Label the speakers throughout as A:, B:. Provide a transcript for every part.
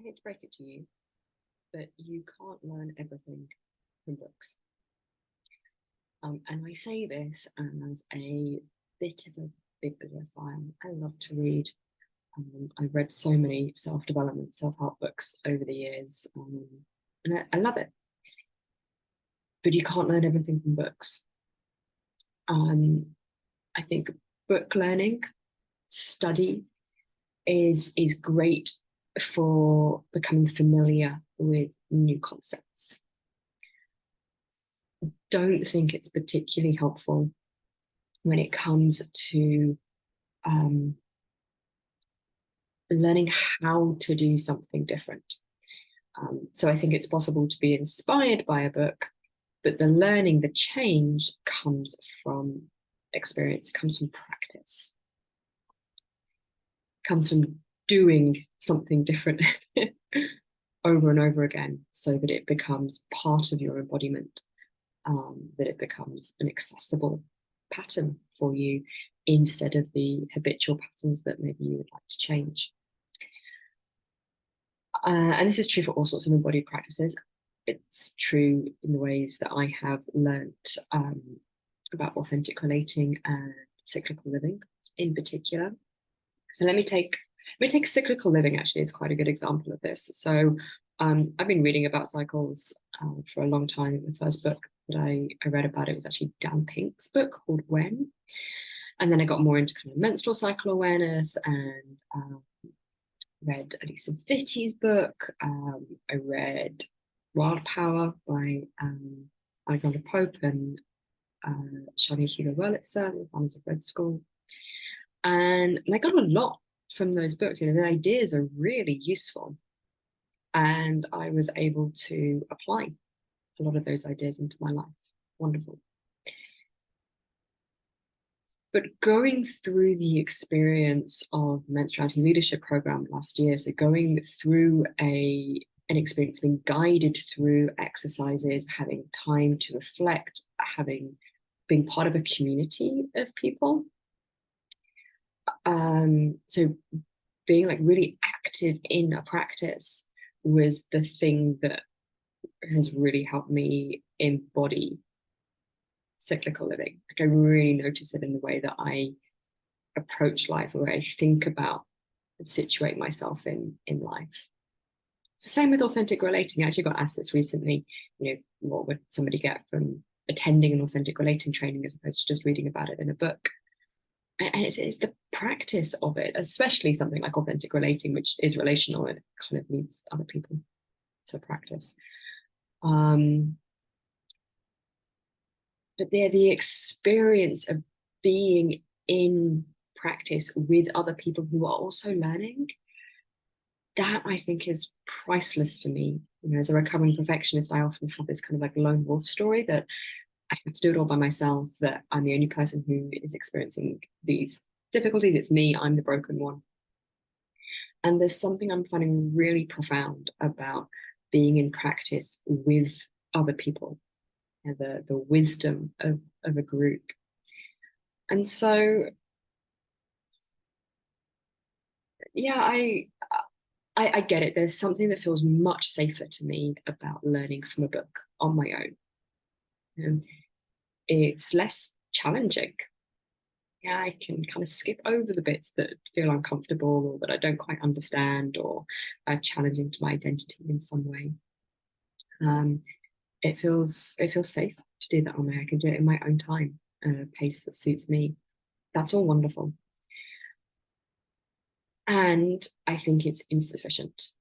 A: I hate to break it to you, but you can't learn everything from books. And I say this as a bit of a bibliophile. I love to read. I've read so many self-development, self-help books over the years, and I love it. But you can't learn everything from books. I think book learning, study is great for becoming familiar with new concepts. Don't think it's particularly helpful when it comes to learning how to do something different. So I think it's possible to be inspired by a book, but the learning, the change comes from experience, it comes from practice, it comes from doing something different over and over again so that it becomes part of your embodiment, that it becomes an accessible pattern for you instead of the habitual patterns that maybe you would like to change. And this is true for all sorts of embodied practices. It's true in the ways that I have learnt about authentic relating and cyclical living in particular. So let me take cyclical living actually as quite a good example of this. So I've been reading about cycles for a long time. The first book that I read about it was actually Dan Pink's book called When. And then I got more into kind of menstrual cycle awareness and read Elisa Vitti's book. I read Wild Power by Alexander Pope and Shani Hugo Wurlitzer, the founders of Red School. And I got a lot from those books. You know, the ideas are really useful. And I was able to apply a lot of those ideas into my life. Wonderful. But going through the experience of Menstruality Leadership Program last year, so going through an experience, being guided through exercises, having time to reflect, being part of a community of people. So being like really active in a practice was the thing that has really helped me embody cyclical living. Like I really notice it in the way that I approach life, or I think about and situate myself in life. So same with authentic relating. I actually got asked this recently, you know, what would somebody get from attending an authentic relating training as opposed to just reading about it in a book? And it's the practice of it, especially something like authentic relating, which is relational and kind of needs other people to practice. But they're the experience of being in practice with other people who are also learning. That I think is priceless for me. You know, as a recovering perfectionist, I often have this kind of like lone wolf story that I have to do it all by myself, that I'm the only person who is experiencing these difficulties. It's me, I'm the broken one. And there's something I'm finding really profound about being in practice with other people, and the wisdom of a group. And so, yeah, I get it. There's something that feels much safer to me about learning from a book on my own. It's less challenging. Yeah, I can kind of skip over the bits that feel uncomfortable or that I don't quite understand or are challenging to my identity in some way. It feels safe to do that on my own. I can do it in my own time at a pace that suits me. That's all wonderful. And I think it's insufficient.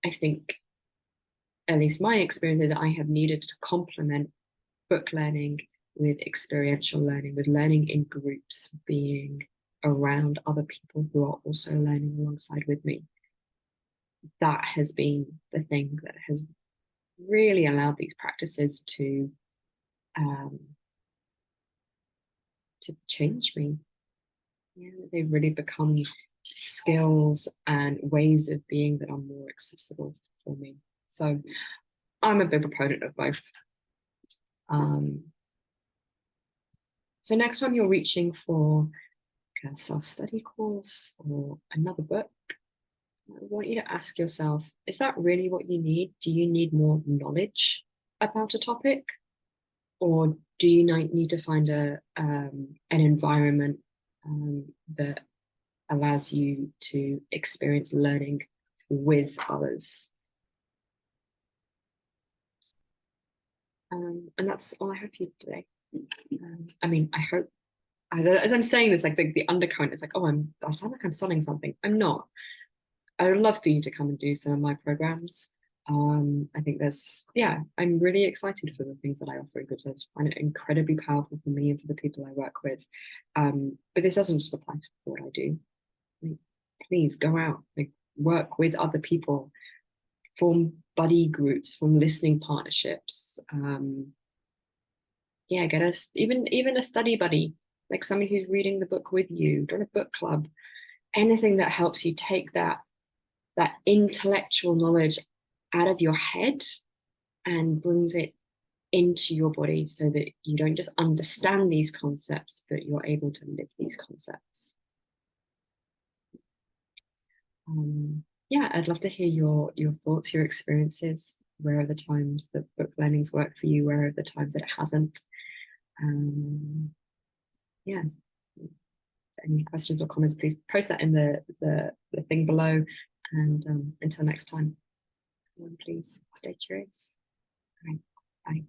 A: I think, at least my experience is that I have needed to complement book learning with experiential learning, with learning in groups, being around other people who are also learning alongside with me. That has been the thing that has really allowed these practices to change me. Yeah, they've really become skills and ways of being that are more accessible for me. So I'm a big proponent of both. So next time you're reaching for a self-study course or another book, I want you to ask yourself, is that really what you need? Do you need more knowledge about a topic? Or do you need to find an environment that allows you to experience learning with others? And that's all I have for you today. I mean, I hope, as I'm saying this, like the undercurrent is like, oh, I sound like I'm selling something. I'm not. I would love for you to come and do some of my programs. I think yeah, I'm really excited for the things that I offer in groups. I just find it incredibly powerful for me and for the people I work with. But this doesn't just apply to what I do. Like, please go out, like work with other people, form buddy groups, form listening partnerships. Yeah, get us even a study buddy, like somebody who's reading the book with you, join a book club, anything that helps you take that intellectual knowledge out of your head and brings it into your body so that you don't just understand these concepts, but you're able to live these concepts. Yeah, I'd love to hear your thoughts, your experiences. Where are the times that book learning's worked for you? Where are the times that it hasn't? Yeah, any questions or comments, please post that in the thing below. And until next time, please stay curious. All right, bye.